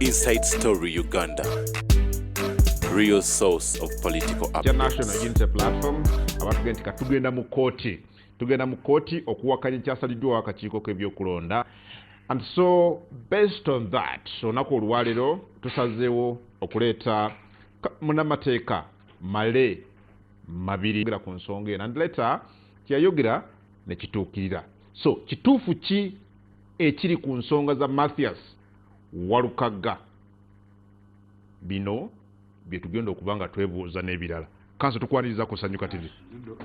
Inside Story Uganda, real source of political updates. National Unity Platform abatugenda katugenda mu kooti okuwakanya ekyasaliddwa akakiiko k'ebyokulonda. And so based on that, olunaku olwaleero tusazeewo okuleeta munnamateeka male mabiri ku nsonga eno, and later kyayogera ne kituukirira. So kituufu ki ekiri ku nsonga za Mathias Walukagga? Bino bye tugenda okuba nga twebuuza n'ebirala. Kanso tukwaniriza kusanyuka TV.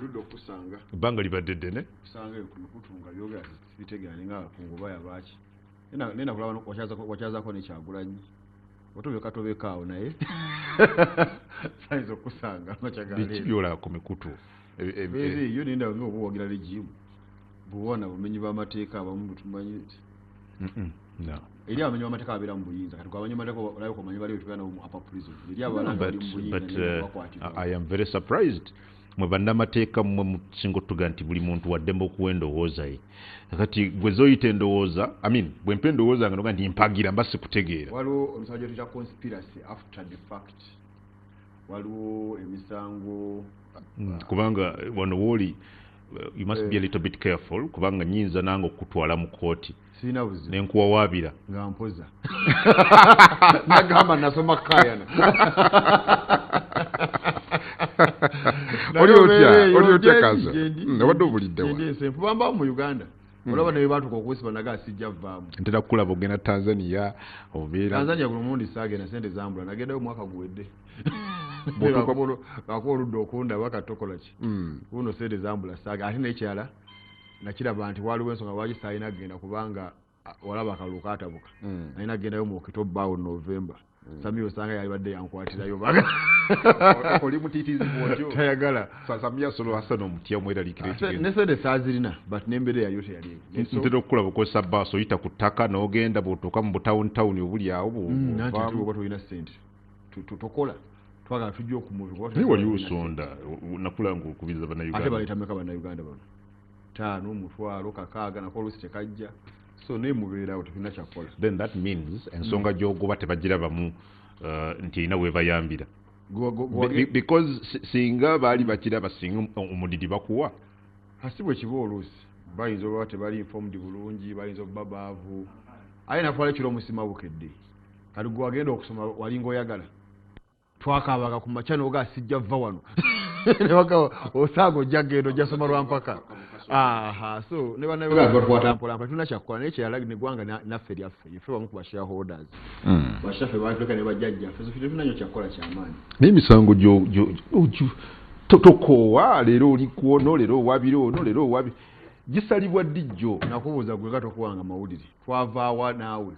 Ludo kusanga. Banga libadde ddene. Kusanga kutunga byoga bitegane nga kungubaya baki. Nena kulaba wachaza ko ne Kyagulanyi. Otobe katobekaawo naye. Saizo kusanga machagale. Bikibyola ku mikutu. Eri yo ninda ngobuwagira legimu. Buwona bumenyi b'amateeka abamu tumanyi. No. Eri abamenyi b'amateeka abera mu buyinza kati kwa abamenyi b'amateeka olayo ko manyi bali bitugana mu upper prison. Eri abalanga bali mu buyinza. I am very surprised. Mwe bannamateeka mwe musinga tuga nti buli muntu waddemba okuwa endowooza ye. Kati gwe zoyita endowooza, bwe mpa endowooza nga noga nti mpagira mba sikutegeera. Waliwo omusajja tuta conspiracy after the fact. Waliwo emisango kubanga wano wooli you must be a little bit careful kubanga nyinza nange okutwala mu kooti. Sina buzibu. Nenkuwawaabira. Nga mpoza. Nagamba nasoma kayana. Oli otya kaza. Wadde obulidde wa. Ndense mpamba mu Uganda. Olaba ne batu kokusiba naga sijja vaamu. Ntera kulaba ogenda Tanzania obeera. Tanzania kuno mundi sage na sente zambula nagenda yo mwaka guwedde. Bakolo okunda bakatokola ki. Uno sente zambula sage ate n'ekyala nakiraba nti waliwo ensonga lwaki sayina genda kubanga walaba akaluka atabuka. Ayina genda yo mu Oktoba November. Samia osanga yalibadde yankwatirayo baga. Oli mutitizi bwotyo. Tayagala. Samia Suluhu Hassan omutya mweralikira ekigenda. Nesede saazirina but nembere ya yote yali. Ntera okulaba okozesa bbaasi oyita ku ttaka n'ogenda bw'otuuka mu butawuni obuli awo nanti tuba tulina ssente. Tutokola. Twagala tujja okumuvi. Naye wali osonda nakula ng'okubiriza bannayuganda. Ate balitameka bannayuganda bano. 5 umutwalo kakaaga nako olusi tekajja. So ne mubeerawo tufina kyakola. Then that means ensonga gy'ogoba tebagirabamu nti erina weebayambira. Because singa baali bakiraba singa omudidi bakuwa. Hasibwe kiba oluusi. Bayinza oba tebali informed bulungi, bayinza oba baavu. Aye nakwala kiro musima bukedde. Kati gwe wagenda okusoma walinga oyagala. Twakaabaga ku makya n'oga sijja vva wano. Ne waka osaaga ojja genda ojja soma lwa mpaka. So ne banayoga mpola tuna kyakola naye kyeyalagi ne gwanga naffe lyaffe ife bamu ku ba shareholders. Bashaffe baatuleka ne bajjajja ffe tufuna nnyo kyakola kyamaanyi. Naye emisango tokoowa leero oli kuono leero owabire ono leero owabi gisalibwa dijjo. Nakubuuza gwe nga tokuwanga mawulire twavaawa naawe.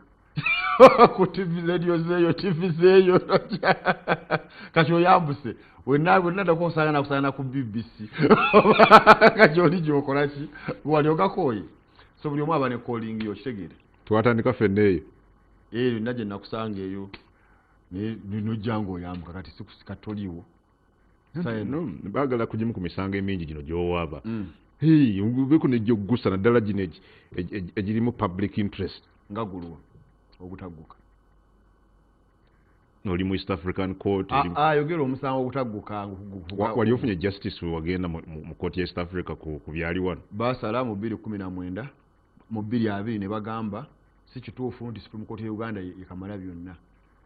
Ku TV radio zeeyo TV zeeyo kati oyambuse wenna kusangana ku BBC kati oli gyokola ki wali ogakooye so buli omu aba ne calling yo kitegeere twatandika ffenna eyo nna gye nakusanga eyo nojja ng'oyambuka kati sikatoliiwo baagala kugimu ku misango emingi gino gy'owaaba beeko nejjo okugusa naddala gino egirimu public interest nga gulwa obutagguka oli mu East African Court yogera omusango obutagguka wali ofunye justice we wagenda mu kooti ya East Africa ku byali wano basala mu 2019 mu 2020 ne bagamba si kituufu nti Supreme Court ya Uganda yekamala byonna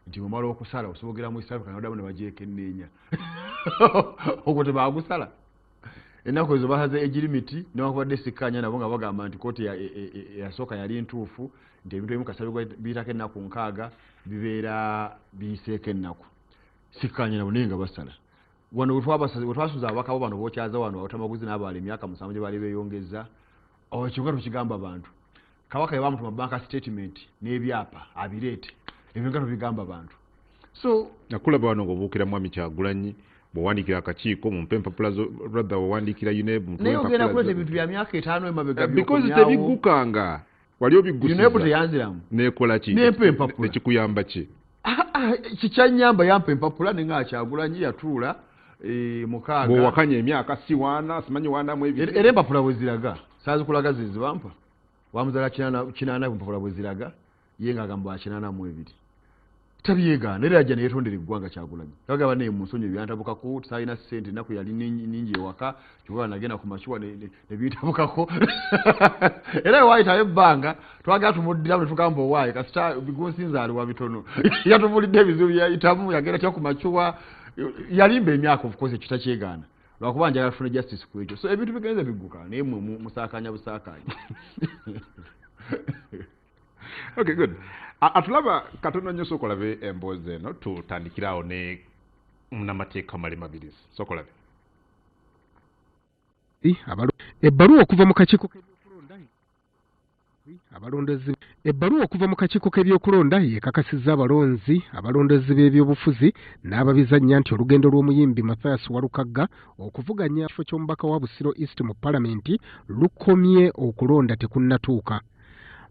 nti omala okusala osobogera mu East Africa n'odamu ne bajeekenneenya ogwo tebagusala ennaku ezo bahaze egirimiti newakubadde sikkanya nabo nga bagamba nti kooti yasooka yali ntuufu nti ebintu ebimu kasabibwa biyitako ennaku 6 bibeera biyiseeko ennaku sikkanya nabo naye nga basala wano wetwasuza ababaka bo bano bookyaza wano awatamaguzi n'abaala emyaka 7 gye baali beeyongeza kyokka tukigamba abantu kabaka yebamutuma banka statement n'ebyapa abireete ebyo nga tubigamba abantu so nakulaba wano ng'obuukira mwami Kyagulanyi bw'owandiikira akakiiko mumpe empapula rather bw'owandiikira UNEB naye ogenda kuleeta ebintu bya myaka 5 emabega because tebiggukanga wali obigusiza UNEB teyanziramu nekola ki nempe empapula nekikuyamba ki kikyanyamba yampa empapula nenga Kyagulanyi yatuula mukaaga bw'owakanya emyaka si wana simanyi wana mu ebyo era empapula bwe ziraga saazi kulaga zibampa wamuzala 8 empapula bwe ziraga ye ng'agamba 82 tabyegaana era ajja neetondera eggwanga Kyagulanyi bagamba naye munsonyi byantabukako tisalina ssente ennaku yali ningi ewaka kyokka nagenda ku makiwa ne biyitabukako era waayitayo ebbanga twagala tumuddiramu ne tugamba owaaye kasita bigunsinza aliwa bitono yatubulidde ebizibu byayitamu yagenda tya ku makiwa yalimba emyaka ofukozi ekyo takyegaana lwakuba njagala tufune justice ku ekyo so ebintu bigenze bigguka naye musaakanya busaakanya. Okay, good. Atulaba katono nnyo sokolabe emboozi eno tutandikirawo ne munnamateeka male mabirizi sokolabe ebbaluwa okuva mu kakiiko k'ebyokulonda yekakasizza abalondozi b'ebyobufuzi n'ababizannya nti olugendo lw'omuyimbi Mathias Walukagga okuvuganya ekifo ky'omubaka wa Busiro East mu palamenti lukomye okulonda tekunnatuuka.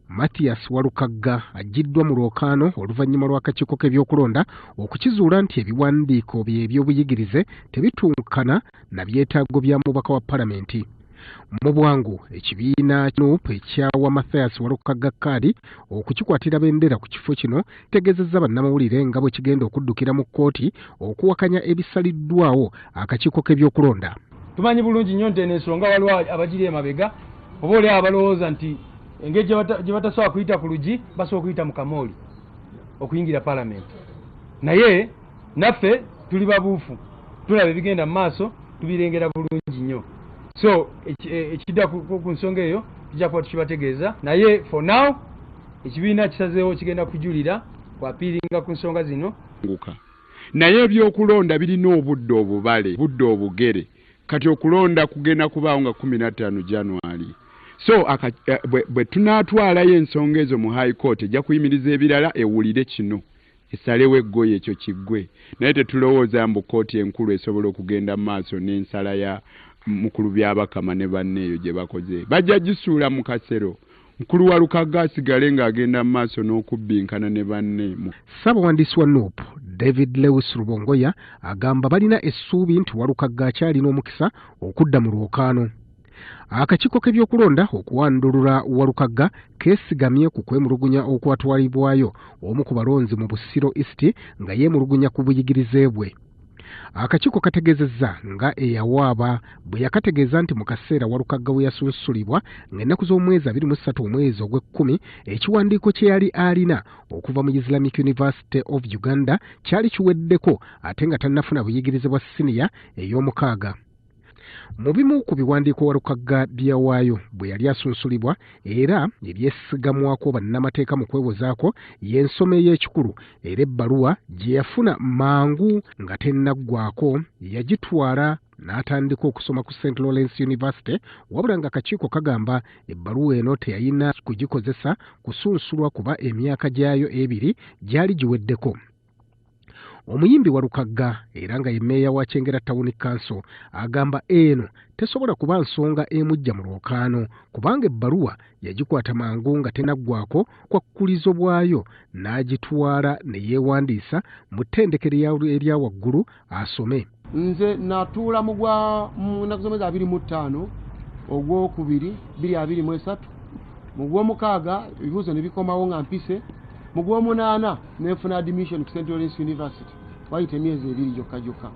Mathias Walukagga ajiddwa mu lwokaano oluvannyuma lw'akakiiko k'ebyokulonda okukizuula nti ebiwandiiko by'ebyobuyigirize tebituukana na byetaago bya mubaka wa palamenti. Mu bwangu ekibiina NUP ekyawa Mathias Walukagga kkaadi okukikwatira bendera ku kifo kino tegezezza bannamawulire nga bwe kigenda okuddukira mu kkooti okuwakanya ebisaliddwawo akakiiko k'ebyokulonda. Tumanyi bulungi nnyo nti ensonga waliwo abagiri emabega oba oli abalowooza nti engeri gye batasobola kuyita ku luggi basobola okuyita mu kamooli okuyingira palamenti. Naye naffe tuli babuufu tulaba ebigenda mu maaso tubirengera bulungi nnyo. So ekidda ku nsonga eyo tujja kuba tukibategeeza naye for now ekibiina kisazeewo kigenda kujulira kwapiiringa ku nsonga zino. Naye ebyokulonda birina obudde obubale budde obugere kati okulonda kugenda kubaawo nga 15 January. So bwe tunaatwalayo ensonga ezo mu high court ejja kuyimiriza ebirala ewulire kino esalewo eggoye ekyo kiggwe naye tetulowooza mbu kkooti enkulu esobola okugenda mu maaso n'ensala ya mukulu by'abakama ne banneeyo gye bakoze bajja gisuula mu kasero mukulu Walukagga asigale ng'agenda mu maaso n'okubbinkana ne banne. Ssaabawandiisi wa NUP David Lewis Rubongoya agamba balina essuubi nti Walukagga akyalina omukisa okudda mu lwokaano. Akakiiko k'ebyokulonda okuwandulula Walukagga keesigamye ku kwemulugunya okwatwalibwayo omu ku balonzi mu Busiro East nga yeemulugunya ku buyigirize bwe. Akakiiko kategezezza nga eyawaaba bwe yakategeeza nti mu kaseera Walukagga we yasunsulibwa ng'ennaku z'omwezi 23 omwezi ogw'ekkumi ekiwandiiko kye yali alina okuva mu Islamic University of Uganda kyali kiweddeko ate nga tannafuna buyigirize bwa siniya ey'omukaaga. Mu bimu ku biwandiiko Walukagga byawaayo bwe yali asunsulibwa era ebyesigamwako bannamateeka mu kwewozaako y'ensoma ey'ekikulu era ebbaluwa gye yafuna mangu nga tennaggwaako yagitwala n'atandika okusoma ku St. Lawrence University wabula nga akakiiko kagamba ebbaluwa eno teyalina kugikozesa kusunsulwa kuba emyaka gyayo ebiri gyali giweddeko. Omuyimbi Walukagga era nga ye mmeeya wa Kyengera Town Council agamba eno tesobola kuba nsonga emujja mu lwokaano kubanga ebbaluwa yagikwata mangu nga tenaggwaako kwa kkulizo bwayo n'agitwala ne yeewandiisa mu ttendekero erya waggulu asome. Nze natuula mu nnaku z'omwezi 25 ogwokubiri 2023 mu gw'omukaaga ebibuuzo ne bikomawo nga mpise mu gw'omunaana nenfuna admission ku St. Lawrence University wayita emyezi 2 gyokka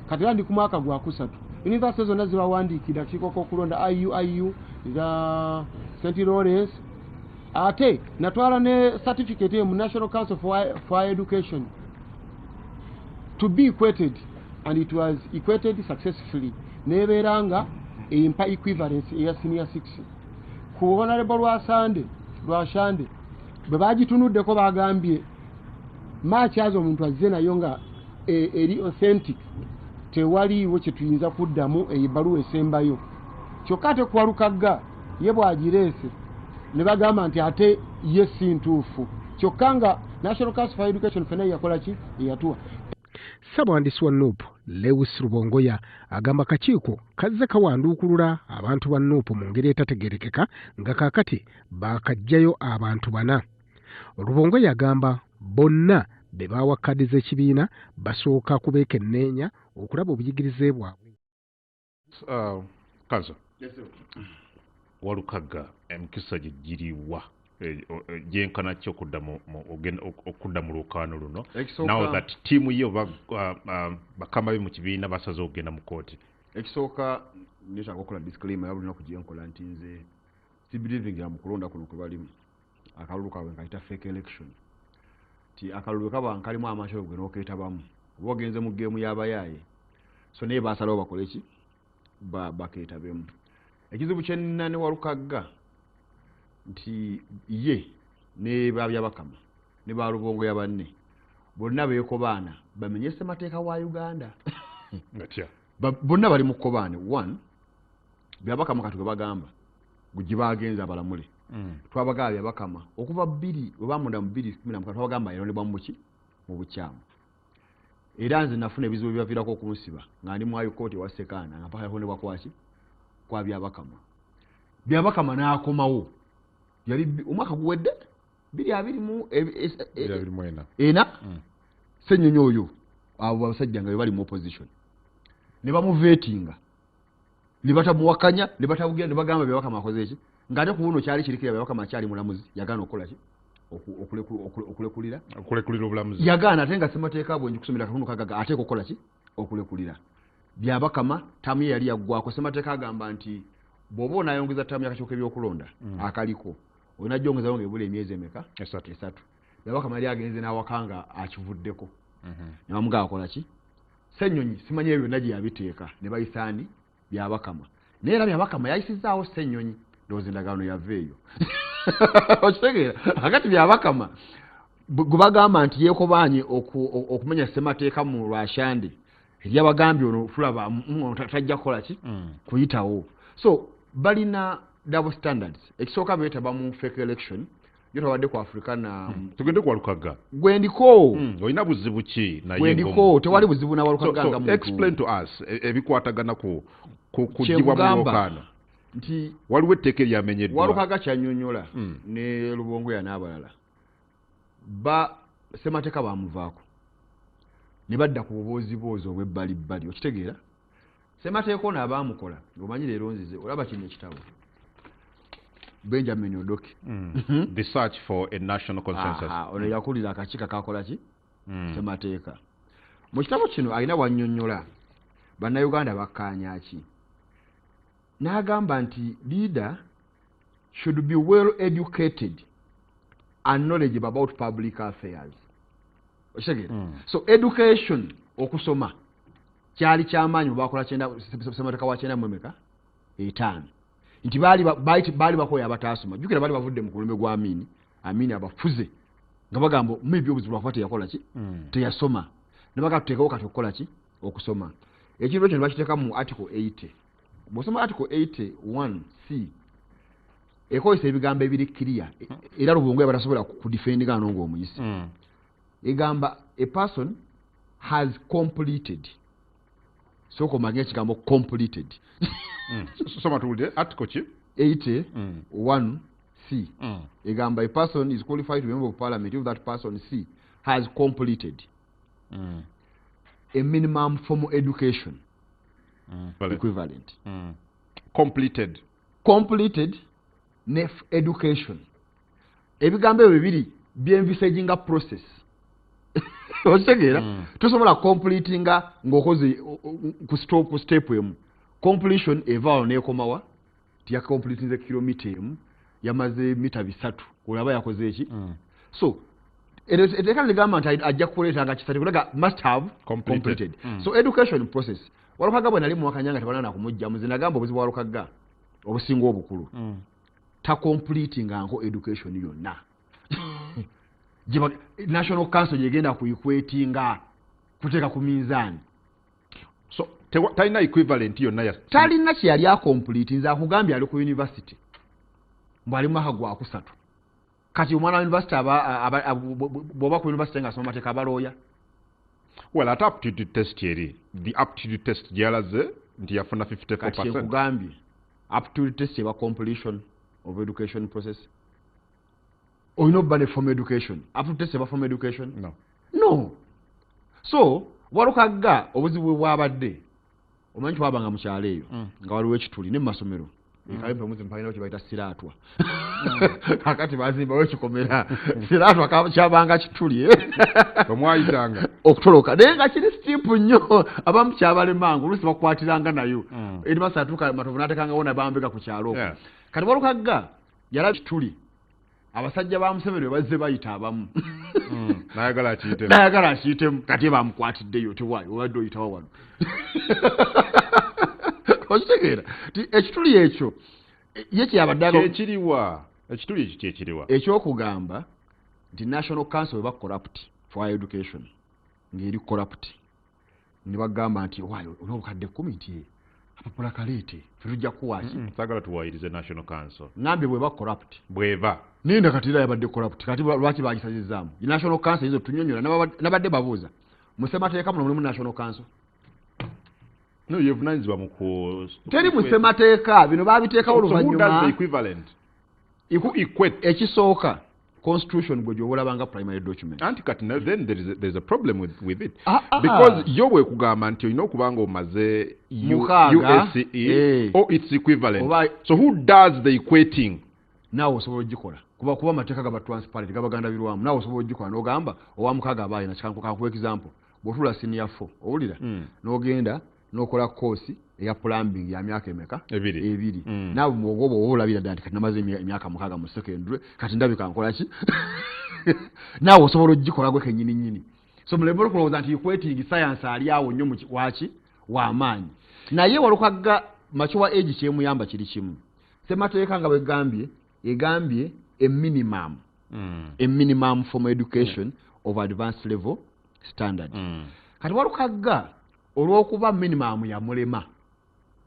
kati era ndi ku mwaka gwa 3 university zonna zibawandiikira akakiiko k'okulonda IU za St. Lawrence ate natwala ne certificate mu National Council for Education to be equated and it was equated successfully nebeera nga empa equivalence eya senior 6 ku honorable Lwashande bwe bagitunuddeko bagambye makyazi omuntu azze nayo nga eri authentic tewaliiwo kye tuyinza kuddamu ebbaluwa esembayo kyokka ate ku Walukagga ye bwagireese ne bagamba nti ate ye si ntuufu kyokka nga National Council for Education fena yakola ki eyatuwa. Ssaabawandiisi wa NUP Lewis Rubongoya agamba akakiiko kazze kawanduukulula abantu ba NUP mu ngeri etategerekeka nga kaakati baakajjayo abantu 4. Rubongoya agamba bonna be baawa kkaadi z'ekibiina basooka kubeekenneenya okulaba obuyigirize bwabwe. Kanso Walukagga emikisa gye giriwa gyenkana ki okudda mu lwokaano luno Ekisooka- now that tiimu ye oba bakama be mu kibiina basaze okugenda mu kooti? ekisooka netaka okukola disclaimer ya buli lunaku gyenkola nti nze sibelivingira mu kulonda kuno kwe balimu akalulu kaabwe nkayita fake election ti akalulu bwe kaba nkalimu amasho gwe n'okeetabamu oba ogenze mu geemu y'abayaaye so naye baasalawo bakole ki bakeetabemu. Ekizibu kye nnina ne Walukagga nti ye ne Babyabakama ne Balubongo ya banne bonna beekobaana bamenye ssemateeka wa Uganda. Atya. Bonna bali mu kkobaane. One, Byabakama kati gwe bagamba gwe bagenza abalamule. Twabagaba Byabakama okuva 2 we bamunda mu 2013 twabagamba yalondebwa mu buki mu bukyamu. Era nze nafuna ebizibu byavirako okunsiba nga ndi mu High Court wa Sekana nga mpaka yalondebwa kwaki kwa Byabakama. Byabakama n'akomawo yali omwaka guwedde 2024 ena Ssenyonyi oyo abo abasajja nga bali mu opposition ne bamuvetinga ne batamuwakanya ne batabugira ne bagamba Byabakama akoze eki ngate ku buno kyali kirikira Byabakama kyali mulamuzi yagaana okukola ki okulekulira obulamuzi yagaana ate nga ssemateeka bwe njikusomera kakuno kagaga ate okukola ki okulekulira. Byabakama tamu yali yaggwako ssemateeka agamba nti bw'oba onaayongeza tamu y'akakiiko k'ebyokulonda akaliko olina jjongeza nga ebula emyezi emeka esatu. Byabakama yali agenze n'awakanga akivuddeko ne bamugamba akola ki Ssenyonyi simanyi ebyo byonna gye yabiteeka ne bayisaani Byabakama naye era Byabakama yayisizaawo Ssenyonyi ndowooza endagaano yava eyo. Okitegeera akati Byabakama gwe bagamba nti yeekobaanye okumenya ssemateeka mu Lwashande eryabagambye ono tulaba tajja kukola ki kuyitawo. So balina double standards. Ekisooka beetaba mu fake election yo tawadde ku Africa na tugende ku Walukagga gwendiko olina buzibu ki naye gwendiko tewali buzibu na Walukagga nga muntu. Explain to us ebikwatagana ku kugibwa mu lwokaano nti waliwo etteeka eryamenyeddwa. Walukagga kyanyonyola ne Lubongo ya n'abalala ssemateeka bamuvaako ne badda ku buboozi obw'ebbalibbali. Okitegeera ssemateeka ono abaamukola omanyi leero nzize olaba kino ekitabo Benjamin Odoki The Search for a National Consensus. Ono yakulira akakiiko kakola ki ssemateeka. Mu kitabo kino alina wannyonnyola bannayuganda bakkaanya ki n'agamba nti leader should be well educated and knowledgeable about public affairs. Okitegeera so education okusoma kyali kyamaanyi bakola ssemateeka wa 9 nti baali bakoya abataasoma. Jjukira baali bavudde mu kulumbe gwa Amini abafuze nga bagamba maybe obuzibu lwakuba teyakola ki teyasoma ne baga tuteekawo kati okukola ki okusoma. Ekintu ekyo ne bakiteeka mu article 80. Bw'osoma article 81C ekozesa ebigambo ebiri clear era Lubongo yabatasobola kudifendinga ng'omuyisi. Egamba a person has completed. So komagye kigambo completed. Soma tuwulire article ki 81C. Egamba a person is qualified to be a member of parliament if that person C has completed a minimum formal education equivalent. Completed nef education. Ebigambo ebyo bibiri by'envisaging process. Okitegeera tosobola completinga ng'okoze ku step emu. Completion evaawo n'ekomawa tiya completinze kilomita emu yamaze mita 3 olaba yakoze eki so eteeka ligamba nti ajja kukoleetanga kisatu kulaga must have completed. So education process Walukagga bwe nali muwakanyanga tebalina nakumujja muze nagamba obuzibu bwa Walukagga obusinga obukulu ta completinga nko education yonna. National Council yegenda kuikwetinga kuteeka ku minzaani. So talina equivalent yonna ya talina kyeyali acomplete nze akugambye ali ku university mbwali mwaka gwa 3 kati omwana wa university bw'oba ku university ng'asoma amateeka abalooya. Well, ate aptitude test yeri the aptitude test gyalaze nti yafuna 54%. Kati kyekugambye aptitude test eba completion of education process. Olina obba ne formal education. Aptitude test eba formal education? No. So Walukagga obuzibu bwabadde omanyi twabanga mu kyalo eyo nga waliwo ekituli ne mu masomero ekayempe muzi mpalina kye bayita siratwa kakati bazimbawo ekikomera siratwa kyabanga kituli omwayitanga okutoloka naye nga kiri sitipu nnyo abamu kyabalemangu oluusi bakwatiranga nayo edimasa atuuka matovu n'atekangawo nabambega ku kyalo okwo kati walukagga yalaba kituli abasajja ba Museveni we bazze bayita abamu nayagala akiyitemu kati bamukwatiddeyo tewaayo obadde oyitawa wano okitegeera ekituli ekyo ye kyabaddeekiriwa ekituli ekyo kyekiriwa ekyokugamba nti National Council we bacorrupt for education ng'eri corrupt ne bagamba nti waayo olw'obukadde 10 nti apapula kaleete tujja kuwaaki sagala tuwayirize National Council ngambye bwe bacorrupt bweva ninda katira yabadde corrupt kati lwaki bagisazizaamu National Council izo tunyonyola nabadde babuuza musemateeka muno mulimu National Council no yevunanyizibwa mu teri musemateeka bino babiteekawo oluvannyuma equivalent ekisooka constitution gwe gy'olabanga primary document anti kati then there's a problem with it because yo bwe kugamba nti olina okubanga omaze USCE or its equivalent so who does the equating naawe osobola ogikola kuba amateeka gaba transparent gabagandabirwamu naawe osobola ogikola n'ogamba owa mukaaga aba alina kankuwa example bw'otuula senior 4 owulira n'ogenda n'okola course eya plumbing ya myaka emeka ebiri naawe mwogoba oba olabira ddala nti kati namaze emyaka 6 mu secondary kati ndabika nkola ki naawe osobola ogikola gwe kennyini so muleme okulowooza nti equating science ali awo nnyo waki w'amaanyi naye walukagga macho wa age kyemuyamba kiri kimu semateeka nga egambye a minimum formal education of advanced level standard kati walukagga olw'okuba minimum ya mulema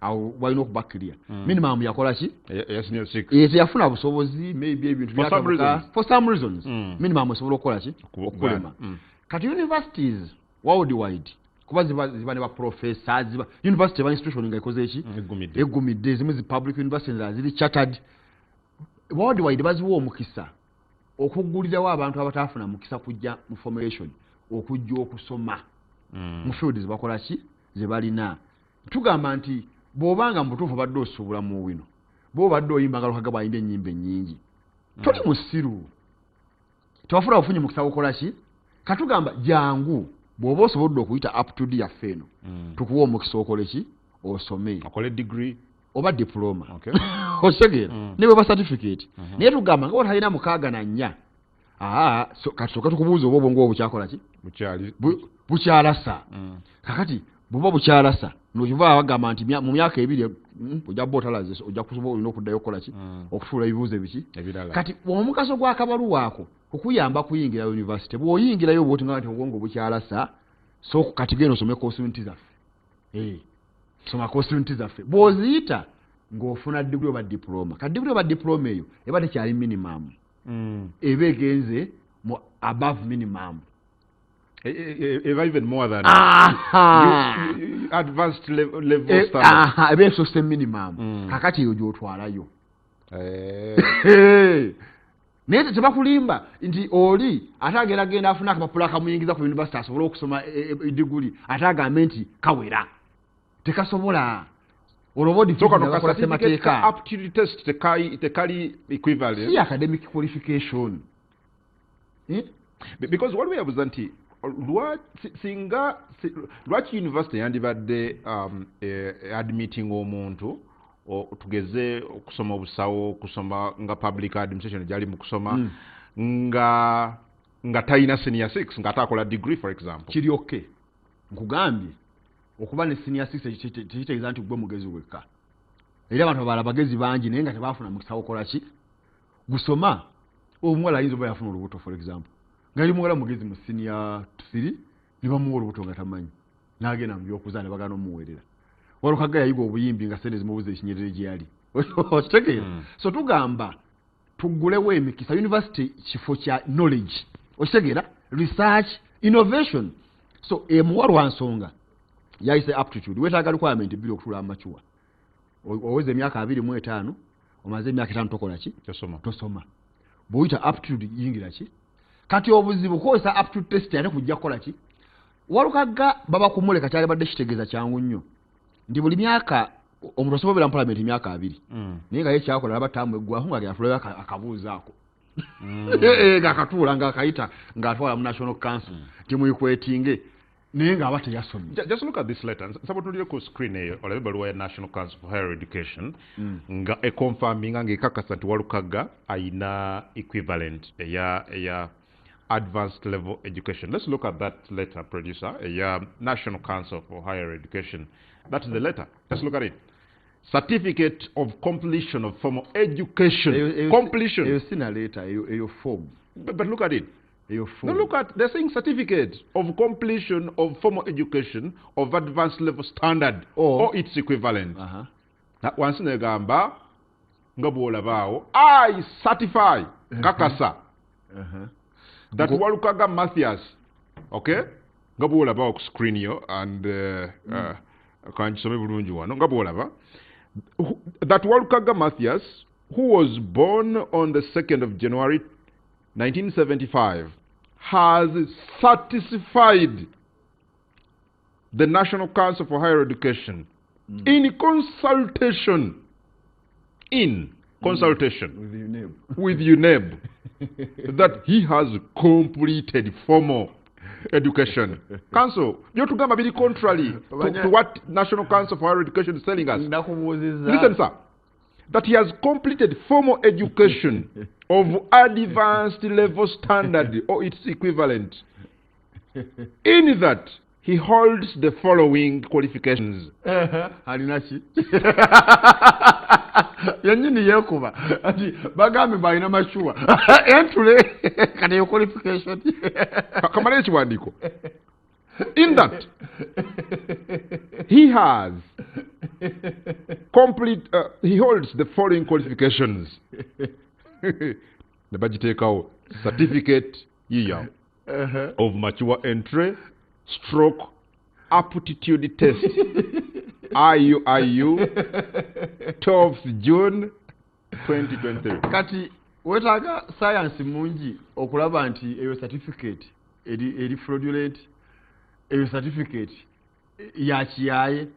awo walina okuba clear minimum yakola ki yafuna busobozi maybe ebintu for some reasons minimum esobola okukola ki okulema kati universities worldwide kuba ziba ne baprofessors university ba institution nga ikoze eki egumidde zimu zi public universities ziri chartered worldwide baziwa omukisa okuggulirawo abantu abatafuna mukisa kujja mu formation okujja okusoma mu field zibakola ki ze balina tugamba nti bw'obanga mu butuufu badde osuubula mu wino bw'obadde oyimba nga Lukaga bw'ayimba ennyimba ennyingi toli musiru tewafuna bufunye mukisa gukola ki katugamba jangu bw'oba osobodde okuyita up to date yaffe eno tukuwa omukisa okole ki osome okole degree oba diploma okitegeera ne bwe ba certificate naye tugamba nga otalina 6 na 4 kati soka tukubuuza oba obwongo obukyakola ki bukyalasa kakati buba bukyalasa nokiva bagamba nti mu myaka 2 ojja botalaze ojja kusobola olina okuddayo okukola ki okutuula ebibuuzo biki kati omugaso gw'akabaluwa ako kukuyamba kuyingira university bw'oyingirayo bw'otinga nti obwongo bukyalasa so kati genda osome constituency zaffe soma constituency zaffe bw'oziyita ng'ofuna degree oba diploma kati degree oba diploma eyo eba tekyali minimum eba egenze mu above minimum even more than advanced level standard eba esose minimum kakati eyo gy'otwalayo naye tebakulimba nti oli ate ageragenda afuna akapapula akamuyingiza ku university asobole okusoma ediguli ate agambe nti kawera tekasobola olwobaodisemateeka aptitude test tekali equivalent si academic qualification because waliwo yabuuza nti lwaki university yandibadde admitting omuntu tugeze okusoma obusawo okusoma nga public administration gyali mu kusoma nga talina senior 6 nga atakola degree for example kiri okay nkugambye okuba ne senior 6 tekitegeeza nti gwe mugezi wekka era abantu abala bagezi bangi naye nga tebafuna mukisa okola ki gusoma omuwala ayinza oba yafuna olubuto for example nga ali muwala mugezi mu senior 3 ne bamuwa olubuto nga tamanyi n'agenda mu byokuzaala bagana omuweerera Walukaga yayiga obuyimbi nga sente zimubuza ekinyerere gye yali okitegeera so tugamba tugulewo emikisa university kifo kya knowledge okitegeera research innovation so emuwa lwa nsonga yayise aptitude wetaaga requirement bbiri okutuula amacuwa oweza emyaka 25 omaze emyaka 5 tokola ki tosoma bw'oyita aptitude yingira ki kati obuzibu kukozesa aptitude test ate kujja kukola ki Walukaga baba kumule kati alibadde kitegeeza kyangu nnyo ndi buli myaka omuntu asobola mu parliament emyaka 2 naye nga yekyakola abataamu eggwaho ng'agenda fulira akabuuzaako ng'akatuula ng'akayita ng'atwala mu national council timuyikwetinge naye ng'aba teyasomye. Just look at this letter. Sabotulire ku screen eyo olabe baluwa ya National Council for Higher Education nga econfirminga ng'ekakasa nti Walukaga ayina equivalent eya advanced level education. Let's look at that letter, producer. National Council for Higher Education. That is the letter. Let's look at it. Certificate of completion of formal education. Completion. Eyo sina letter, eyo form. But look at it. Eyo No, form. look at, they're saying certificate of completion of formal education of advanced level standard or its equivalent. Wansi negamba nga bw'olabaawo I certify kakasa that Walukaga Matthias, okay, nga bw'olabaawo ku screen yo and kankisome bulungi wano nga bw'olaba that Walukaga Matthias, who was born on the 2nd of January 1975, has satisfied the National Council for Higher Education in consultation with UNEB that he has completed formal education. Council, you're to be contrary to what National Council for Higher Education is telling us. Listen, sir. That he has completed formal education of advanced level standard or its equivalent. In that, he holds the following qualifications. Alinachi. Yanyini yekuba. Ati bagambe balina mashua. Entule kati yo qualification. Kamale chiwandiko. In that, he has he holds the following qualifications. The budget certificate year of mature entry stroke aptitude test IU 12th June 2023. Kati wetaga science mungi okulaba nti eyo certificate eri fraudulent, eyo certificate ya kiyaye.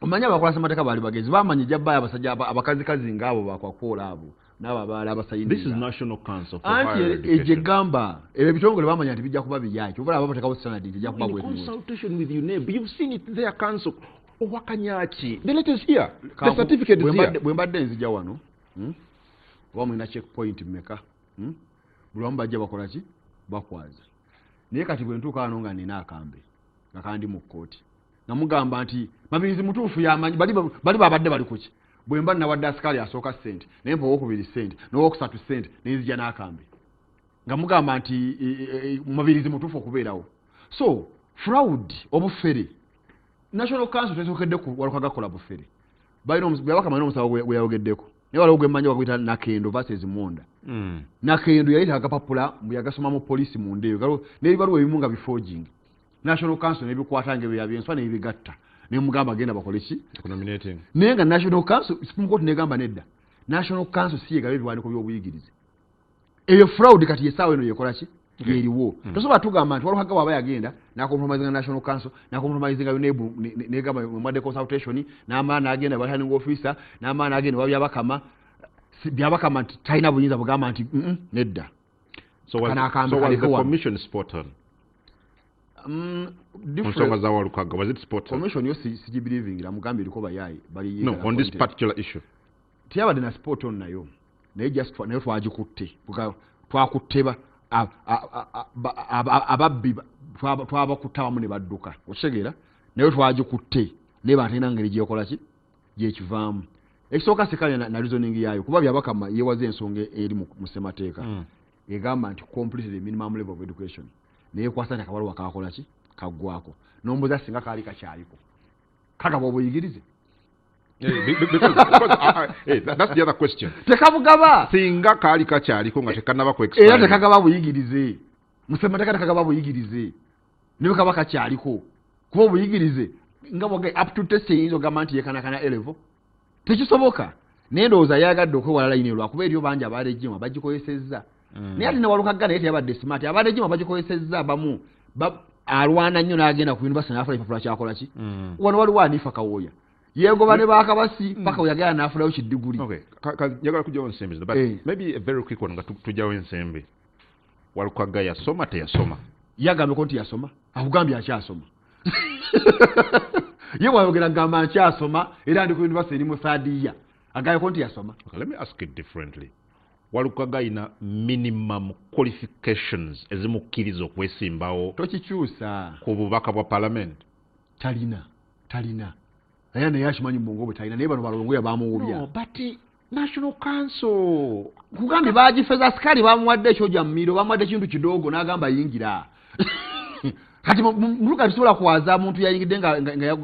Omanya abakola semateeka bali bagezi bamanyi jabba abasajja abakazi ngabo bakwakola abo n'ababala abasayini. This is National Council for Higher Education. Ejegamba ebitongole bamanya nti bijja kuba bijaki obala abateka standard nti bijja kuba bwe. Consultation with UNEB. You've seen it there, Council. Owakanyachi. The letter is here. The certificate is here. Bwembadde nzija wano. Oba mwina checkpoint mmeka. Bulamu bajja bakola ki? Bakwaza. Naye kati bwe ntuuka wano nga nina akambe. Nga kandi mu kkooti. Namugamba nti mabirizi mutuufu yamanyi bali babadde bali kuki. Bwemba nawadde asikali asooka sente naye mpa owokubiri sente n'owokusatu sente nenzija n'akambe. Nga mugamba nti mabirizi mutuufu okubeerawo. So fraud obufere National Council tesokedde ku Walukaga kola bufere. Byabaka manyi omusaba gwe yayogeddeko. Naye waliwo gwe mmanyi bakuyita Nakendo versus Monda. Nakendo yayita agapapula mbu yagasoma mu poliisi mu ndeeyo. N'ebibaluwa ebimu nga biforging. National Council n'ebikwata ng'ebyenswa n'ebigatta. Nemugamba agenda bakole ki? Nominating. Naye nga National Council Supreme Court negamba nedda. National Council si yegaba ebiwandiiko by'obuyigirize. Eyo fraud kati yesaawa eno yekola ki? Yeriwo. Tosobola tugamba nti Walukaga waba yagenda n'akompromising National Council n'akompromising UNEB negamba mwade consultation n'amaana agenda returning officer n'amaana agenda wabyabakama byabakama nti talina buyinza bugamba nti nedda. So was the commission spot on? Different. Was it spot on? Commission yo si believing la mugambi eriko bayayi bali. No, on this particular issue. Tiyabadde na spot on nayo. Naye just nayo twagikutte. Twakuteba ababbi twabakutta wamu ne badduka. Okitegeera? Nayo twagikutte. Ne batena ngeri gyekola ki? Gyekivaamu. Ekisooka sekali na reasoning yayo kuba byabakama yewaze ensonga eri mu ssemateeka. Egamba nti complete the minimum level of education. Naye kwasa nti akabaluwa kakola ki? Kaggwako. Nombuza singa kaali kakyaliko. Kagaba obuyigirize. That's the other question. Tekabugaba. Singa kaali kakyaliko nga tekanaba ku expire. Era tekagaba buyigirize. Musemateeka tekagaba buyigirize. Niwe kaba kakyaliko. Kuba buyigirize nga boge up to test yinzo gamba nti yekanakana elevo. Tekisoboka. Naye ndowooza yagadde okwewala line lwakuba eriyo bangi abalejjima bagikoyesezza. Naye ate ne Walukaga naye teyabadde smart. Abalejjima bagikoyesezza abamu alwana nnyo n'agenda ku university n'afuna epapula kyakola ki? Wano waliwo Anifa Kawoya. yegoba ne bakabasi paka oyagala nafulayo kidiguli. Okay, njagala kujjawo ensembe zino, but maybe a very quick one nga tujjawo ensembe. Walukaga yasoma teyasoma? Yagambye ko nti yasoma, akugambye akyasoma. Ye bwayogera gamba nkyasoma era ndi ku university ni mu third year. Agambye ko nti yasoma. Okay, let me ask it differently. Walukaga ina minimum qualifications ezimukkiriza okwesimbawo tokikyusa ku bubaka bwa parliament? Talina. Naye naye akimanyi mungo bwe talina naye bano balongoya bamuwubya. No, but National Council kugambye bagifeza sikali bamuwadde ekyoja mmiro bamuwadde ekintu kidogo n'agamba yingira. Kati muluka bisobola kuwaza muntu yayingidde nga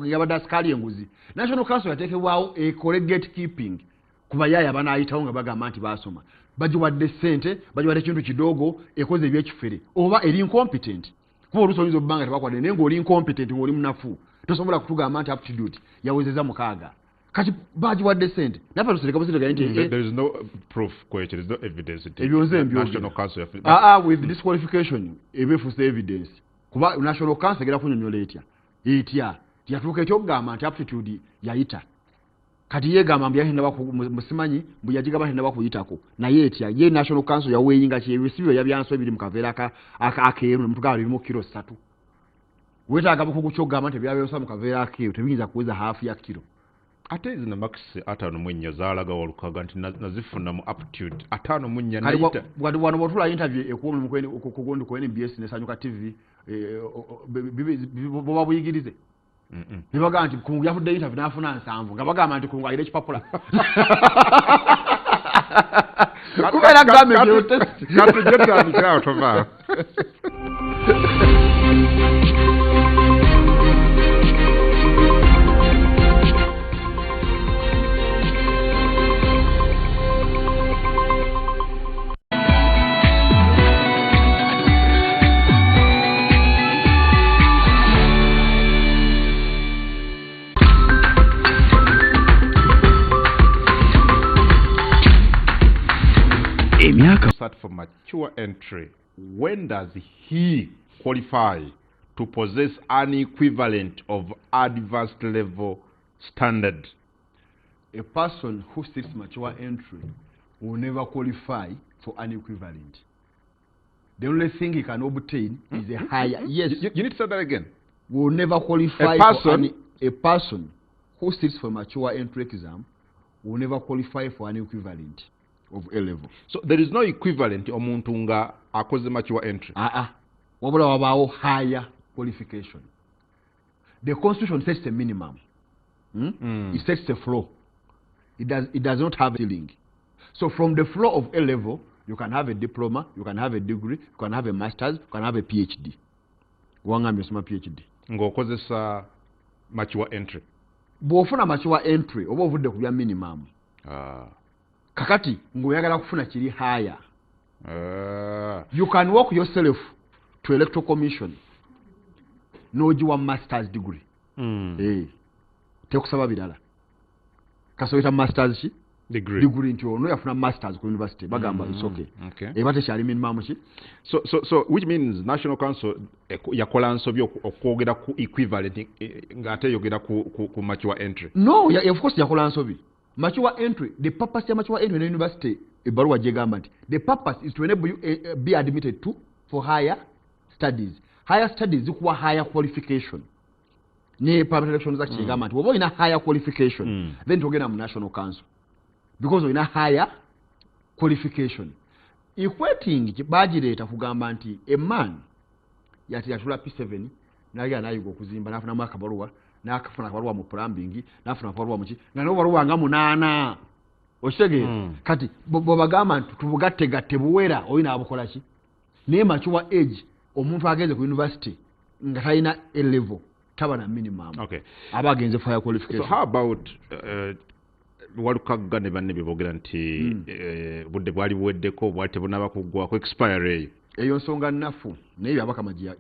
yabadde asikali enguzi. National Council yateekebwawo ekole gatekeeping kuba yaya banaayitawo nga bagamba nti basoma. Bagiwadde ssente, bagiwadde ekintu kidogo, ekoze ebyekifere. Oba eri incompetent. Kuba oluusi oyinza obbanga tebakwadde naye ng'oli incompetent ng'oli munafu. Tosobola kutugamba nti aptitude yawezeza mukaaga. Kati bagiwadde ssente. Nafe tusereka busente gani nti there is no proof kwekyo, there is no evidence. National Council with disqualification ebefuuse evidence. Kuba National Council egera kunyonyola etya yatuuka ekyokugamba nti aptitude yayita. Kati yegamba mbu yahinda musimanyi mbu yagigamba hinda bakuyitako naye etya ye National Council yaweyinga kyebisibyo yabyanso ebiri mu kaveera akeeru mutugaba biri mu kilo 3. Wetaaga bukugu kyokugamba nti byabyosa mu kaveera akeeru tebiyinza kuweza half ya kilo. Ate zina makisi 5 zaalaga Walukaga nti nazifuna mu aptitude 5 nayita. Kati wano bwotula interview ekuomu kugondi ku NBS ne Sanyuka TV boba buyigirize. Nibaga nti kungu yafudde interview nafuna 7 nga bagamba nti kungu ayire kipapula. Kubeera gambe byo test. Kati jetta nikira otova. Start for mature entry. When does he qualify to possess an equivalent of advanced level standard? A person who sits mature entry will never qualify for an equivalent. The only thing he can obtain is a higher. Yes. You need to say that again. Will never qualify a person who sits for mature entry exam will never qualify for an equivalent of A level. So there is no equivalent omuntu nga akoze mature entry. Wabula wabaawo higher qualification. The constitution sets a minimum. It sets the floor. It does not have a ceiling. So from the floor of A level, you can have a diploma, you can have a degree, you can have a master's, you can have a PhD. Wangambe soma PhD. Ng'okozesa mature entry. Bw'ofuna mature entry oba ovudde ku bya minimum. Kakati ng'oyagala kufuna kiri higher. You can walk yourself to electoral commission n'ogiwa master's degree. Tekusaba birala. Kasoyita master's ki? Degree nti ono yafuna masters ku university bagamba it's okay. Eba tekyali minimum ki? So which means National Council yakola nsobi okwogera ku equivalent ng'ate yogera ku mature entry. No, of course yakola nsobi. Mature entry, the purpose of mature entry in the university, ebaruwa jegamba nti the purpose is to enable you be admitted to for higher studies. Higher studies zikuwa higher qualification. Ne permanent elections act jegamba nti woba ina higher qualification then togenda mu National Council because ina higher qualification. Equating kibajireeta kugamba nti a man yati yatula P7 naye nayigo okuzimba nafuna mwaka baruwa nakafuna akabaruwa mu plumbing nafuna akabaruwa mu ki nga no baruwa nga 8 okitegeera kati bw'abagamba nti tubugatte buwera oyina abukola ki naye mature age omuntu agenze ku university nga talina A level taba na minimum. Aba agenze for higher qualification. So how about Walukaga ne banne bibogera nti budde bwali buweddeko bwali tebunaba kuggwako expire eyo nsonga nnafu naye byabakama gye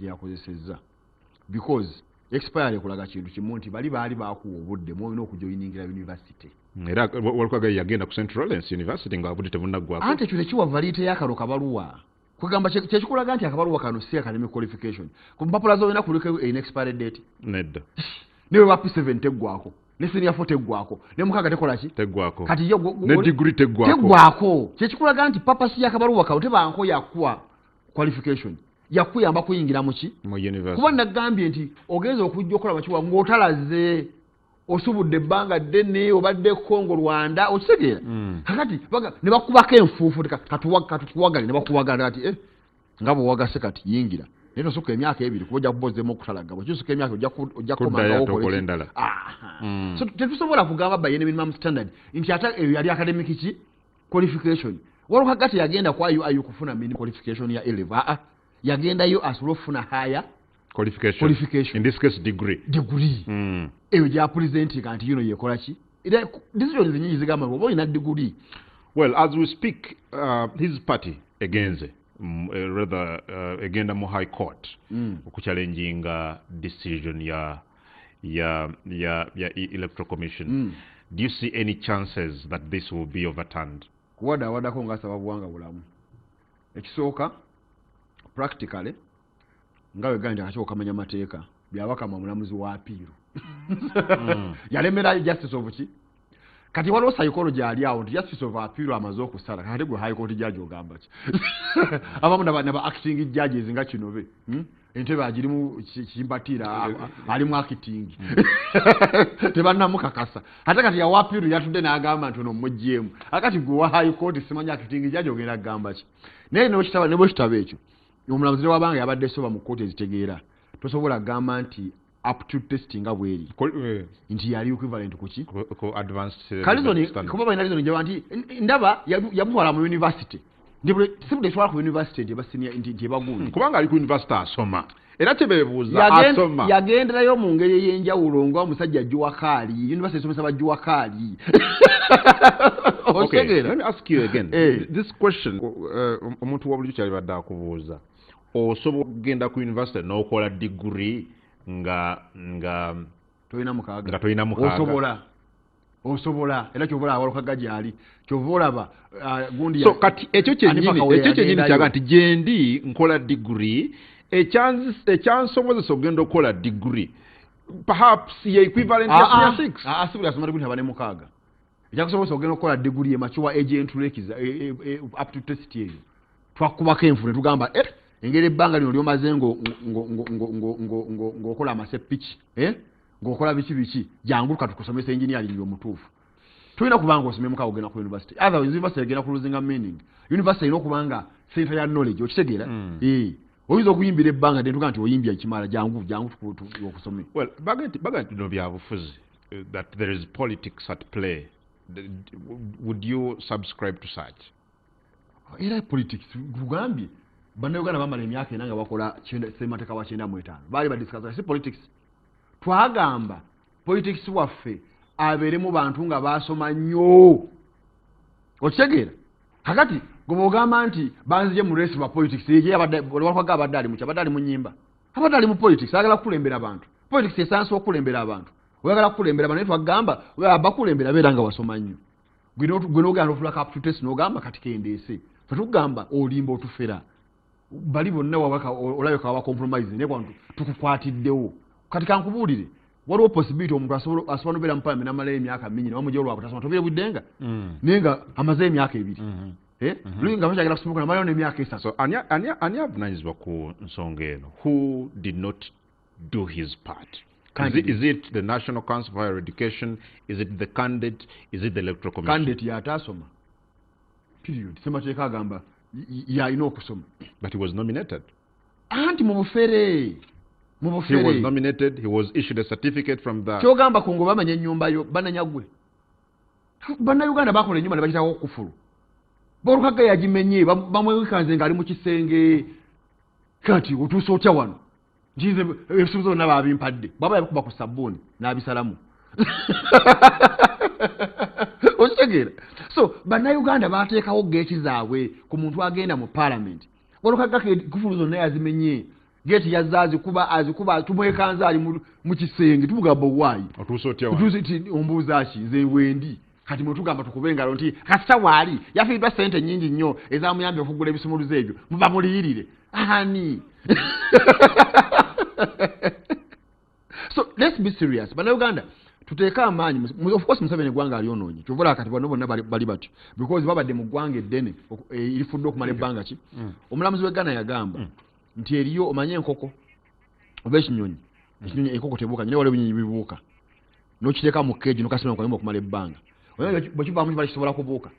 yakozesezza because expire ekulaga kintu kimu nti baali bakuwa obudde mwolina okujoyiningira university. Era Walukaga yagenda ku Central Lawrence University nga budde tebunaggwako. Ante ekyo tekiwa validity y'akalo kabaluwa kugamba kyekikulaga nti akabaluwa kano si academic qualification ku mpapula zolina kuliko an expiry date. Nedda. newe wa P7 teggwako ne senior 4 teggwako ne mukaga tekola ki teggwako kati yo ne degree teggwako kyekikulaga nti papasi yakabaluwa kawote banko yakwa qualification yakuyamba kuyingira muki mu university kuba nagambye nti ogenza okujja okola makiwa ng'otalaze osubudde ebbanga ddene obadde Kongo Rwanda okitegeera kakati ne bakubako enfuufu katuwagale ne bakuwagala ati nga bwewagase kati yingira naye tosukka emyaka ebiri kuba ojja kubozeemu okutalaga bwekisuka emyaka ojja kukomangawokolendala so tetusobola kugamba baye ne minimum standard nti ate eyo yali academic ki qualification waliwo kagati yagenda kwa UIU kufuna minimum qualification ya 11 yagendayo asobola okufuna higher qualification in this case degree eyo gya presenting anti yuno yekola ki decisions nyingi zigamba oba olina degree. Well, as we speak, his party against agenda mu high court okuchallenging decision ya electoral commission. Do you see any chances that this will be overturned? Wadako nga asaba buwanga bulamu ekisooka practically nga weganda akasooka kamanya mateeka byabaka mu mulamuzi wa apiiru yalemera justice of ki kati waliwo psychology ali awo nti justice of appeal amaze okusala kati gwe high court judge ogamba ki abamu naba acting judges nga kinobe entebe agirimu kimbatiira alimu acting tebannamukakasa ate kati yawa appeal yatudde n'agamba nti ono muggyemu akati gwe wa high court simanya acting judge ogenda kugamba ki naye ne bwe kitaba ekyo omulamuzi wabanga yabadde soba mu kkooti ezitegeera tosobola kugamba nti aptitude testing nga bweri nti yali equivalent kuki ko advanced kalizoni kuba balina reason nje nti ndaba yamutwala mu university ndibule sibude twala ku university nti basinia nti bagundi kubanga ali ku university asoma era tebebuuza asoma yagenderayo mu ngeri y'enjawulo nga omusajja Juwakali university esomesa ba Juwakali. Okay, let me ask you again this question omuntu wabuli kyali badde akubuuza osobola kugenda ku university n'okola degree nga toyina mukaaga osobola era kyobola awalukaga gyali kyobola gundi so kati ekyo kyenyini kyaga nti gyendi nkola degree ekyansobozesa okugenda okukola degree perhaps ye equivalent ya 6 asibula asoma degree abane mukaaga ekyakusobozesa okugenda okukola degree emakiwa agent rekiza up to test eyo twakubako enfu ne tugamba engeri ebbanga lino lyomaze ng'okola amasepiki ng'okola biki janguka tukusomesa engineering omutuufu tulina kubanga osome mukaaga ogenda ku university otherwise university egenda ku losing meaning university erina okubanga center ya knowledge okitegeera oyinza okuyimbira ebbanga nentuga nti oyimbya ekimala jangu okusome. Well bagati bino byabufuzi that there is politics at play. Would you subscribe to such? Era politics gugambye bannayuganda bamala emyaka ena nga bakola ssemateeka wa 95 baali badiscussa si politics twagamba politics waffe abeeremu bantu nga basoma nnyo okitegeera kakati gwe ogamba nti banzije mu race ba politics walwakwaga abadde ali abadde ali mu nnyimba abadde ali mu politics ayagala kukulembera abantu politics esansa okukulembera abantu oyagala kukulembera abantu naye twagamba abakulembera beera nga wasoma nnyo gwe n'ogenda ofulaka up to test n'ogamba kati kendeese tetugamba olimba otufera bali bonna olabeka waba compromise naye kwantu tukukwatiddewo kati kankubuulire waliwo possibility omuntu asobola nobeera mu parliament amala emyaka mingi nabamujewo lwabutasoma tobire buddenga naye nga amaze emyaka ebiri nga bakyagala kusomokana amalayo n'emyaka esatu. So ani avunaanyizibwa ku nsonga eno? Who did not do his part? Is it the National Council for Higher Education? Is it the candidate? Is it the Electoral Commission? Candidate yatasoma period semateeka agamba yalina okusoma. But he was nominated. Anti mu bufere He was nominated. He was issued a certificate from the. Kyogamba Kongo bamanya ennyumba yo bananyagwe. Bannayuganda bakola ennyumba ne bagitawo okufulu. Borukaga yagimenye bamwekanze nga ali mu kisenge kati otuusa otya wano njize ebisuubizo byonna baabimpadde baba yabikuba ku sabbuuni n'abisalamu okitegeera so bannayuganda baateekawo geeti zaabwe ku muntu agenda mu parliament borukaga kufulu zonna yazimenye geeti yazza azikuba tumwekanze ali mu kisenge tumugamba owaayi otuusa otya wano ombuuza ki nze wendi kati mwetugamba tukube engalo nti kasita waali yafiiddwa ssente nnyingi nnyo ezamuyambye okugula ebisumuluzo ebyo muba muliyirire ani so let's be serious bannayuganda tuteeka amaanyi of course Museveni eggwanga alyonoonye kyovula kati bonna bali batyo because babadde mu ggwanga eddene erifudde okumala ebbanga ki omulamuzi w'eggana yagamba nti eriyo omanye enkoko oba ekinyonyi enkoko tebuuka nyine waliwo ebinyonyi bibuuka n'okiteeka mu keegi n'okasiba mu okumala ebbanga bwe kivaamu kiba kisobola kubuuka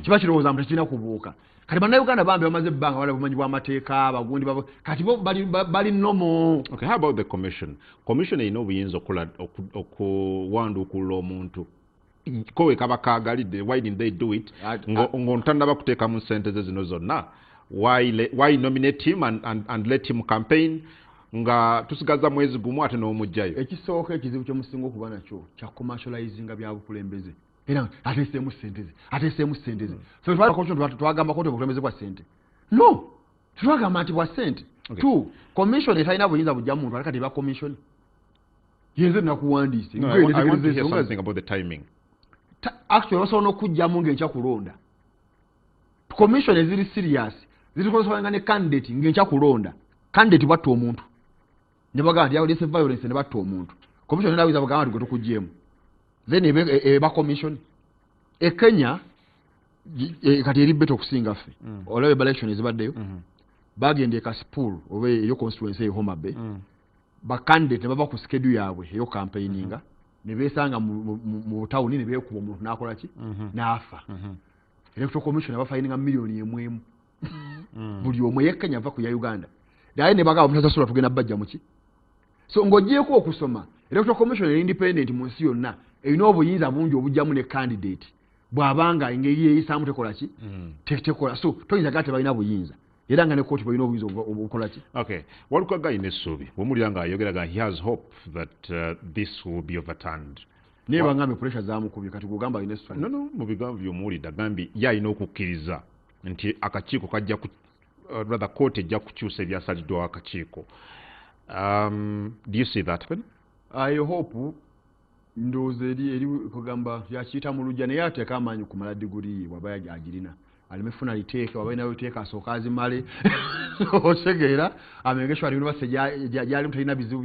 kiba kirowooza nti tekirina kubuuka kati bannayuganda bambi bamaze ebbanga bali bumanyi bw'amateeka abagundi kati bo bali nomo. Okay, how about the commission erina obuyinza okuwanduukula omuntu kowe kaba kaagalidde why didn't they do it ng'otannaba kuteekamu ssente ze zino zonna why nominate him and let him campaign nga tusigaza mwezi gumu ate n'omugjayo. Ekisooka ekizibu kye musinga okuba nakyo kya commercializinga bya bukulembeze era ateeseemu ssente ze so twagamba kote bukulembeze bwa ssente no twagamba nti bwa ssente tu commission etalina buyinza bujja muntu alekati ba commission yenze nakuwandiise I want to hear something about the timing. Actually osobola n'okujjamu ng'enkya kulonda commission eziri serious zirikozesanga ne candidate ng'enkya kulonda candidate batta omuntu ne bagamba nti yawulise violence ne batta omuntu commission endawuliza bagamba nti gwe tukugyemu then eba commission Kenya kati eri beto okusinga ffe olaba election ezibaddeyo bagenda e Kasipul oba eyo constituency eyo Homa Bay ba candidate ne bava ku schedule yaabwe eyo campaigninga ne beesanga mu tawuni ne beekuba omuntu n'akola ki n'afa electoral commission abafayininga million emwemu buli omwe yekkenya ava ku ya Uganda naye ne bagamba omusasula tugenda bajja muki so ng'ogyeko okusoma electoral commission eri independent mu nsi yonna erina obuyinza bungi obujjamu ne candidate bw'abanga engeri eyisaamu tekola ki tekola so toyinza gaa tebalina buyinza era nga ne kooti balina obuyinza obukola ki. Okay, Walukaga alina essuubi bw'omulyanga ayogeraga he has hope that this will be overturned. Naye baŋŋambye pressure zaamukubye kati gugamba alina essuubi. No mu bigambo by'omuwulidde agambye ye alina okukkiriza nti akakiiko kajja rather court ejja kukyusa ebyasaliddwawo akakiiko. Do you see that happen? I hope ndowooza eri kugamba yakiyita mu lujja naye ateeka amaanyi kumala diguli waba agirina alimefuna liteeke waba inayo liteeka asooka azimale otegeera amengesho ali university gyali mutalina bizibu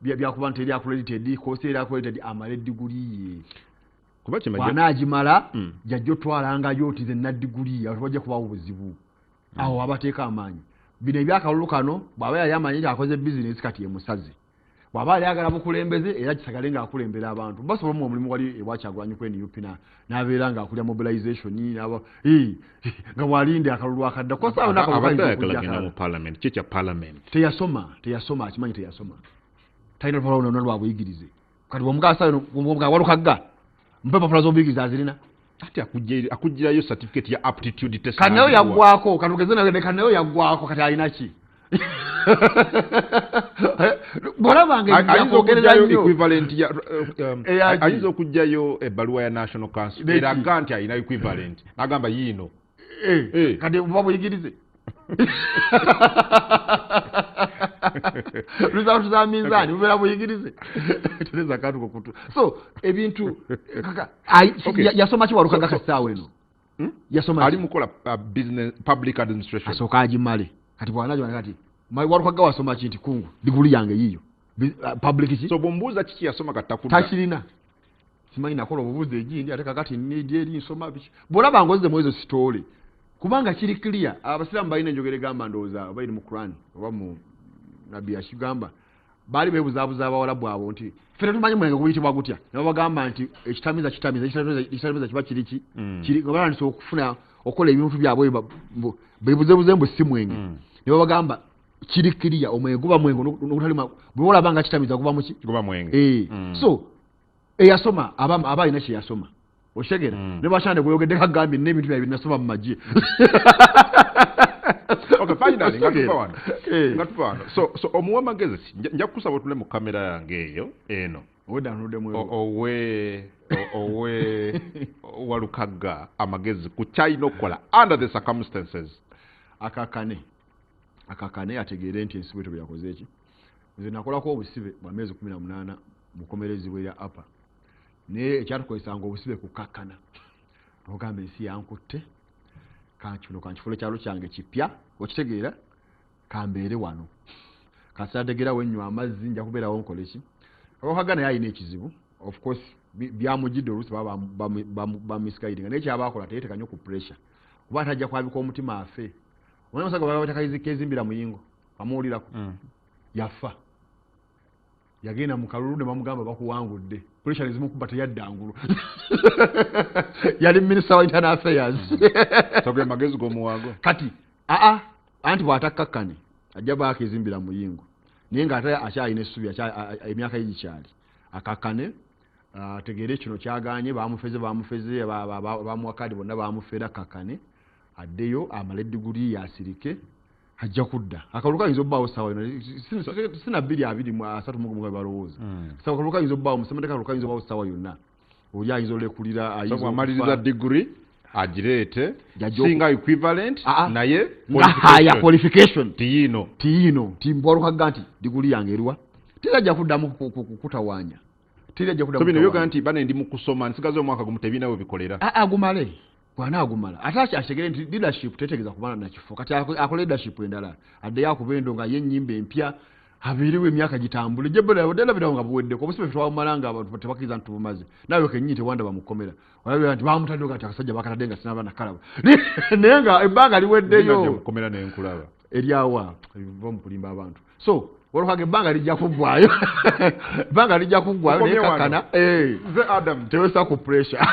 byakuba nti eri accredited kosi eri accredited amale diguli ye kuba kimaje bw'anaagimala jajja otwalangayo oti ze naddiguli awo tebajja kubaawo buzibu awo abateeka amaanyi bino ebyakalulu kano bw'aba yali amanyi nti akoze business kati ye musazi bw'aba ayagala bukulembeze era kisagale ng'akulembera abantu basobola mu omulimu wali ewakyagulanyi ku NUP n'abeera ng'akulya mobilization nga bw'alinde akalulu akadda abadde ayagalagenda mu parliament kye kya parliament teyasoma akimanyi teyasoma talina lupapula lwonna lwabuyigirize kati bw'omugasa Walukaga mpa empapula z'obuyigirize azirina ati akugirayo certificate ya aptitude test kati nayo yaggwako kati ugeze nayo kati nayo yaggwako kati alina ki ayinza okugjayo ebbaluwa ya national council eraga nti alina equivalent n'agamba yiino kati buba buyigirize luzaatu za minzaani bubeera buyigirize tereza katuko kutu so ebintu yasoma ki Walukaga kasaawa eno yasoma ali mukola business public administration asooka agimale kati bwanajo kati Walukaga wasoma kinti kungu diguli yange yiyo public ki so bombuuza kiki yasoma takirina simanyi nakola obubuuzi egindi ate kakati nidi eri nsoma biki bw'olaba ngozize mu ezo sitole kubanga kiri clear abasiraamu balina enjogera egamba ndowooza oba eri mu Quran oba mu nabbi akigamba baali beebuzaabuza abawalabu abo nti ffe tetumanyi mwenge guyitibwa gutya ne babagamba nti ekitamiza kiba kiriki nga batandise okufuna okola ebintu byabwe beebuzeebuze mbu si mwenge ne babagamba kiri clear omwenge guba mwenge n'okutalima bwe olaba nga kitamiza guba muki guba mwenge so eyasoma aba alina kye yasoma oshegera ne bashande gweyogedde kagambye n'ebintu byabwe binasoma mu magye okay finally ngatupa wano so omuwa amagezi nja kukusaba otule mu kamera yange eyo eno owe Walukaga amagezi ku kyalina okukola under the circumstances akakane ategeere nti ensi bwe byakoze eki nze nakolako obusibe bwa myezi 18 bukomerezibwa ya apa naye ekyatukozesanga obusibe kukakkana ogamba ensi yankutte kankifulo kyalo kyange kipya okitegeera kambeere wano kasitategeera wennywa amazzi nja kubeerawo nkole ki Kabaka yalina ekizibu of course byamujidde oluusi baba misguiding naye kyabakola teyeeteka nnyo ku pressure kuba tajja kwabika omutima afe omanye omusaga bakakezimbira muyingo amuwulirako yafa yagenda mu kalulu ne bamugamba bakuwangudde pressure nezimukuba teyaddangulu yali minister wa internal affairs togwe magezi g'omuwago kati anti bw'atakkakkane ajja bakezimbira muyingo naye ng'ate akyalina essubi emyaka ye gikyali akakkane ategeere kino kyagaanye bamufeze bamuwa kaadi bonna bamufeera kakkane addeyo amale diguli yasirike ajja kudda akalulu kayinza obbaawo ssaawa yonna sina 2:23 balowooza akalulu kayinza obbaawo musemanteka akalulu kayinza obbaawo ssaawa yonna oli ayinza olekulira amaliriza diguri agireete singa equivalent naye ya qualification tiyino timbwalukaga nti diguli yange eriwa tirajja kuddamu kutawaanya so bino byoga nti bane ndi mu kusoma nsigaze omwaka gumu tebinawe bikolera agumale bwana agumala ate ategere nti leadership tetegeeza kubana na kifo kati akola leadership endala addeyo akubendo nga ye ennyimba empya abeerewo emyaka gitambule jebodela birawo nga buweddeko obusibe twawumala nga abantu tebakiriza nti tubumaze nawe kenyini tewanda bamukomera olabira nti bamutadde kati akasajja bakatadde nga sinaba nakalaba naye nga ebbanga liweddeyo mukomera nenkulaba eryawa bamukulimba abantu so olukage ebbanga lijja kuggwayo naye kakana nze adam tewesa ku pressure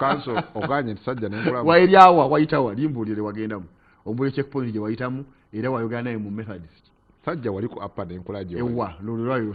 kanso oganye ntisajja nenkulaba waeryawa wayitawa limbuulire wagendamu ombuye checkpoint gye wayitamu era wayogera naye mu methodist sajja wali ku upper nenkulagye ewa lolwayo